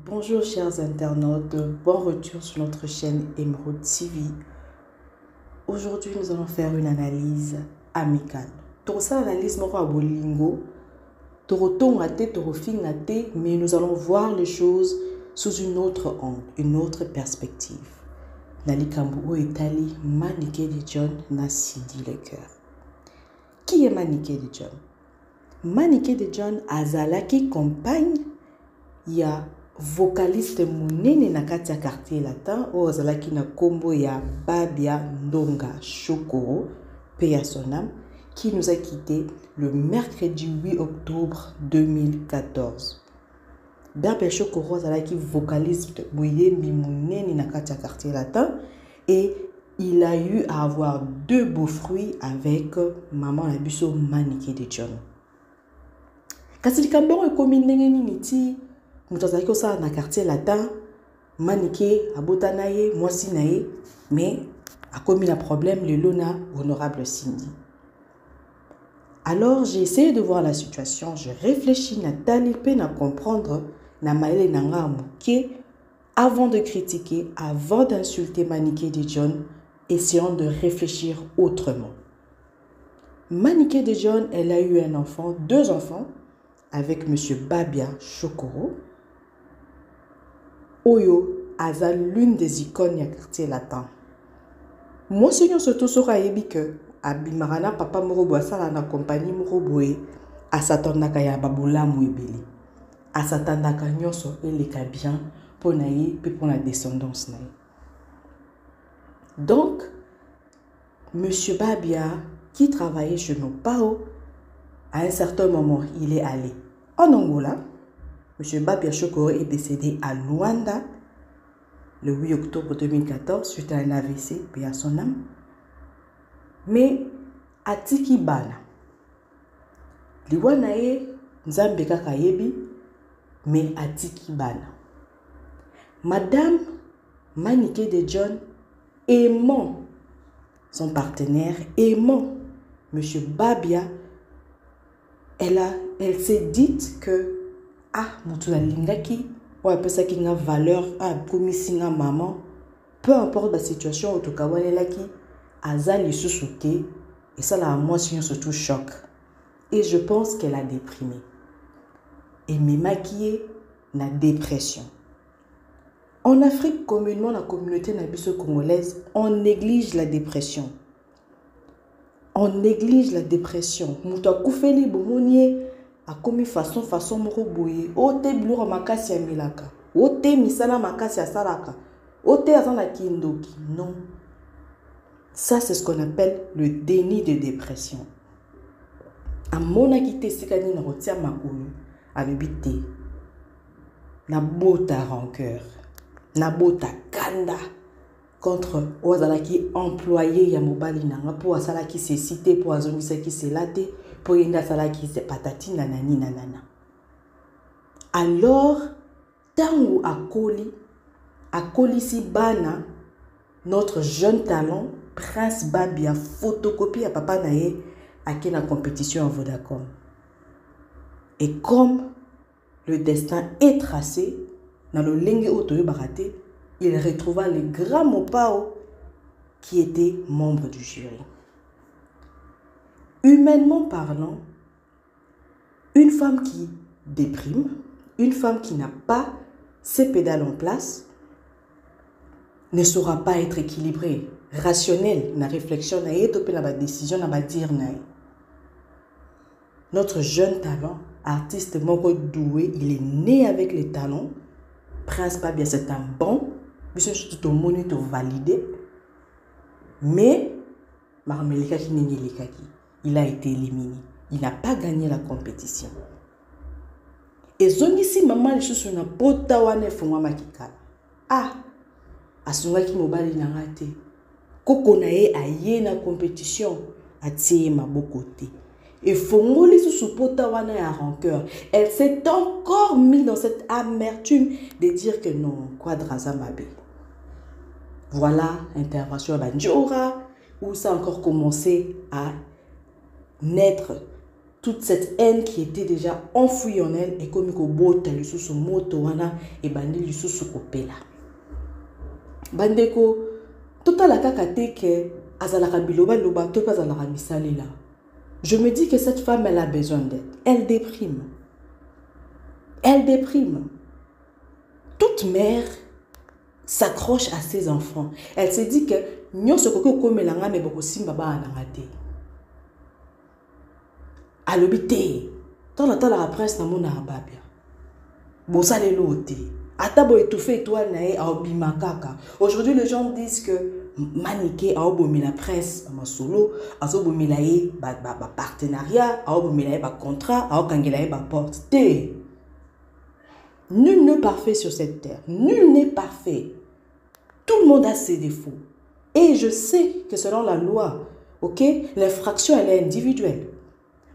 Bonjour chers internautes, bon retour sur notre chaîne Emeraude TV. Aujourd'hui nous allons faire une analyse amicale. Pour ça analyse moko bolingo, mais nous allons voir les choses sous une autre angle, une autre perspective. Nalikambu etali Maniké de John na Sidi le cœur. Qui est Maniké de John? Maniké de John azalaki compagne ya vocaliste monene na kati ya quartier latin o azalaki na kombo ya Babia Ndonga Shokoro, paix à son âme, qui nous a quittés le mercredi 8 octobre 2014. Babia Shokoro azalaki vocaliste monene na kati ya quartier latin et il a eu à avoir deux beaux fruits avec maman na biso Maniké de John. Kasi likambo ekomi ndenge nini ti mutu azalaki kosala na quartier latin, Maniké abota na ye mwasi na ye, mais akomi na problème lelo na honorable Cindy. Alors j'ai essayé de voir la situation, je réfléchis na tali pe na comprendre na maele na nga muke avant de critiquer, avant d'insulter Maniké de John, essayons de réfléchir autrement. Maniké de John, elle a eu un enfant, deux enfants, avec monsieur Babia Shokoro. Oyo aza l'une des icônes du quartier latin. Moi, si nous sommes tous rayebi que abimarana papa morobo asala na compagnie moroboe asatandaka ya babula mwebeli. Asatandaka nyonso eleka bien pour naye pe pour la descendance naye. Donc, monsieur Babia qui travaillait chez nos parents, à un certain moment, il est allé en Angola. M. Babia Shokoro est décédé à Luanda le 8 octobre 2014 suite à un AVC, paix à son âme. Mais à Tikibana, Liwanae Nzambe kaka yebi, mais à Tikibana. Madame Maniké de John, aimant son partenaire, aimant M. Babia, elle s'est dite que mutu na lingaki ou un peu ça qui a valeur comme singa maman, peu importe la situation otokawanelaki azali susute et ça la moi surtout choc et je pense qu'elle a déprimé et me maquillé na dépression. En Afrique communément la communauté na biso congolaise on néglige la dépression. On néglige la dépression. Mutu akufeli bomonier a commis façon moko boye ote biloko makasi ya milaka ote misala makasi ya salaka ote azana kindoki. Non, ça c'est ce qu'on appelle le déni de dépression. Amona kite sikani na rotia makulu abibite na bota rancœur na bota kanda contre ozalaki employé ya mobali nanga pour asala ki se cité pour azongisa ki se late pour yenda sala ki se patati nanani nanana. Alors tango akoli si bana notre jeune talent Prince Babia photocopie à papa naye à na compétition en Vodacom. Et comme le destin est tracé dans le lenge otoyo baraté, il retrouva le grand Mopao qui était membre du jury. Humainement parlant, une femme qui déprime, une femme qui n'a pas ses pédales en place, ne saura pas être équilibrée, rationnelle, na réflexion, na décision, na dire. Notre jeune talent, artiste moko doué, il est né avec les talents. Prince Babia, c'est un bon. Tout au monde est validé. Mais, il a été éliminé. Il n'a pas gagné la compétition. Et zongi maman les choses na pota wane fungwa makikala. Asunga ki mobali na ngate. Koko na ye aye na compétition atie maboko te. Et fongoli sous pota wane ya rancœur. Elle s'est encore mise dans cette amertume de dire que non, quadraza mabe. Voilà, intervention à Banjora, où ça a encore commencé à naître toute cette haine qui était déjà enfouie en elle et comme ko bota lisusu moto wana et bandi lisusu kopela. Bandeko totala kaka te ke azalaka biloba loba to pas azalaka misalela. Je me dis que cette femme elle a besoin d'aide. Elle déprime. Elle déprime. Toute mère s'accroche à ses enfants. Elle se dit que nyonso koko komelanga me boko simba ba nanga te. Alobité. Tant la presse na mona babia. Bosale lote. Atabo étouffé étoile nae a obimakaka. Aujourd'hui les gens disent que maniqué a obomi la presse ma solo, a obomi la ba partenariat, a obomi la ba contrat, a okangela ba porte. Té. Nul n'est parfait sur cette terre. Nul n'est parfait. Tout le monde a ses défauts. Et je sais que selon la loi, ok, l'infraction elle est individuelle.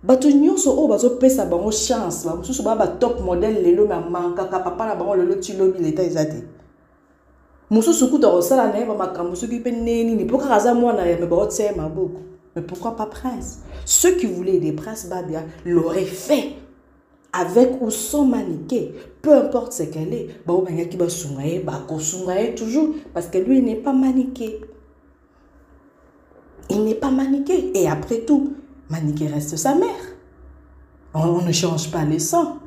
Bato nyonso o bazo pesa bango chance, ba mususu ba top modèle lelo ma manka ka papa na bango lelo ti lobi leta ezate. Mususu kuta rosala na ba makambo soki pe neni ni poka kaza mwana ya me ba otse maboko. Mais pourquoi pas prince? Ceux qui voulaient des princes babia l'auraient fait. Avec ou sans maniquer, peu importe ce qu'elle est, toujours, parce que lui, il n'est pas maniqué. Il n'est pas maniqué. Et après tout, maniqué reste sa mère. On ne change pas les sangs.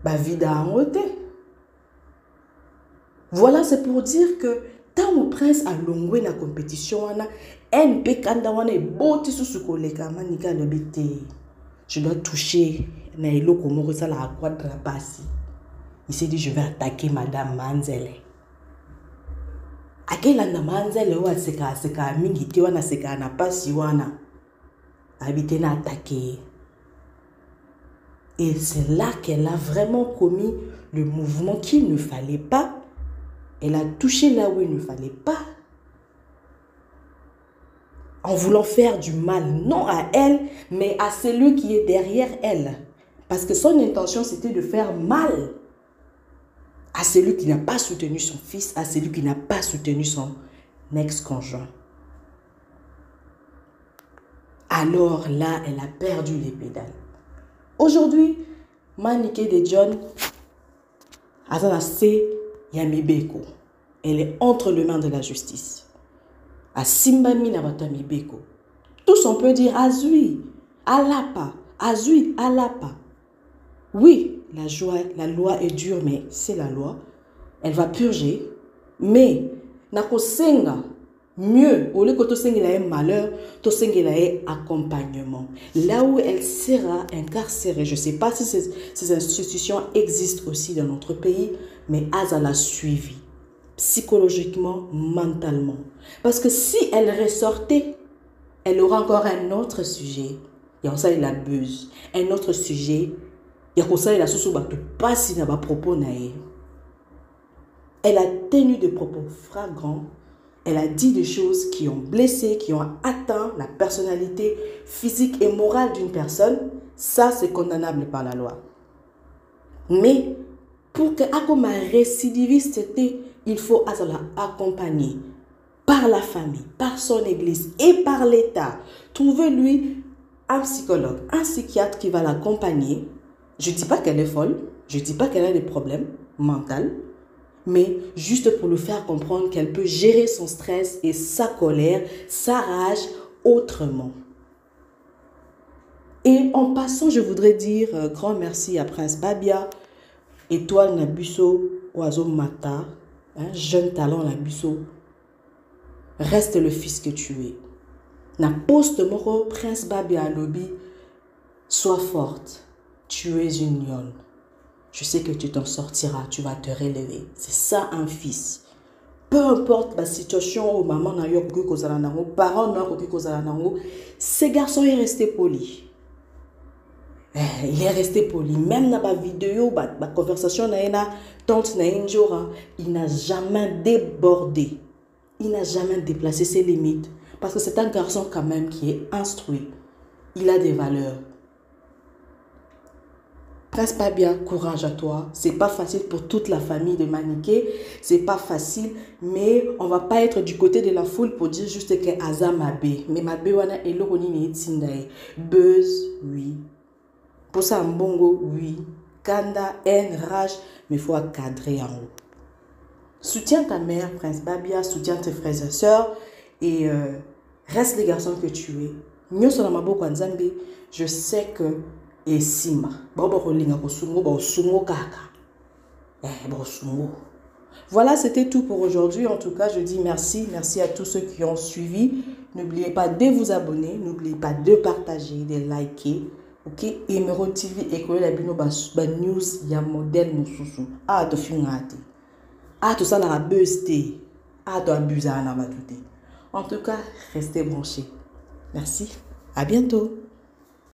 Vida en ôté. Voilà, c'est pour dire que tant mon prince a longué la compétition, je dois toucher. Il s'est dit, je vais attaquer Madame Manzele. Akelanda Manzele wa seka mingi te wana seka na pasi wana. Habité na attaqué. Et c'est là qu'elle a vraiment commis le mouvement qu'il ne fallait pas. Elle a touché là où il ne fallait pas. En voulant faire du mal, non à elle, mais à celui qui est derrière elle. Parce que son intention, c'était de faire mal à celui qui n'a pas soutenu son fils, à celui qui n'a pas soutenu son ex-conjoint. Alors là, elle a perdu les pédales. Aujourd'hui, Maniké de John, Azanase Yamibeko, elle est entre les mains de la justice. À Simbami Nabatamibeko. Tous on peut dire Azui, Alapa, Azui, Alapa. Oui, la loi est dure, mais c'est la loi. Elle va purger. Mais, nako senga, mieux, au lieu que to senga la malheur, to senga la accompagnement. Là où elle sera incarcérée, je ne sais pas si ces institutions existent aussi dans notre pays, mais Aza l'a suivi. Psychologiquement, mentalement. Parce que si elle ressortait, elle aura encore un autre sujet. Il y a ça, il abuse. Un autre sujet. Il y a ça, il a sous pas si n'a pas propos naïe. Elle a tenu des propos flagrants. Elle a dit des choses qui ont blessé, qui ont atteint la personnalité physique et morale d'une personne. Ça, c'est condamnable par la loi. Mais pour que Akoma récidiviste, il faut accompagner par la famille, par son église et par l'État. Trouvez-lui un psychologue, un psychiatre qui va l'accompagner. Je ne dis pas qu'elle est folle, je ne dis pas qu'elle a des problèmes mentaux, mais juste pour lui faire comprendre qu'elle peut gérer son stress et sa colère, sa rage autrement. Et en passant, je voudrais dire grand merci à Prince Babia, Étoile Nabusso, Oiseau Mata, un jeune talent Nabusso. Reste le fils que tu es. Na poste moro, Prince Babia Lobby, sois forte. Tu es une lionne. Je sais que tu t'en sortiras, tu vas te relever. C'est ça un fils. Peu importe la situation où maman n'a eu parents n'ont eu ce garçon est resté poli. Il est resté poli. Même dans ma vidéo, ma conversation, il n'a jamais débordé. Il n'a jamais déplacé ses limites. Parce que c'est un garçon quand même qui est instruit. Il a des valeurs. Prince Babia, courage à toi. C'est pas facile pour toute la famille de Maniké. C'est pas facile. Mais on va pas être du côté de la foule pour dire juste que Aza Mabé. Mais Mabé wana eloroni ni tindae. Buzz, oui. Pour ça, mbongo, oui. Kanda, haine, rage, mais il faut cadrer en haut. Soutiens ta mère, Prince Babia, soutiens tes frères et sœurs et reste les garçons que tu es. Je sais que et Sima, voilà, c'était tout pour aujourd'hui. En tout cas, je dis merci. Merci à tous ceux qui ont suivi. N'oubliez pas de vous abonner. N'oubliez pas de partager, de liker. Ok? Et me TV et que la news, il y a modèle Moussoussou. Ah, de fingati. Ah, tout ça, la buzzé. Ah, de abuser à la. En tout cas, restez branchés. Merci. À bientôt.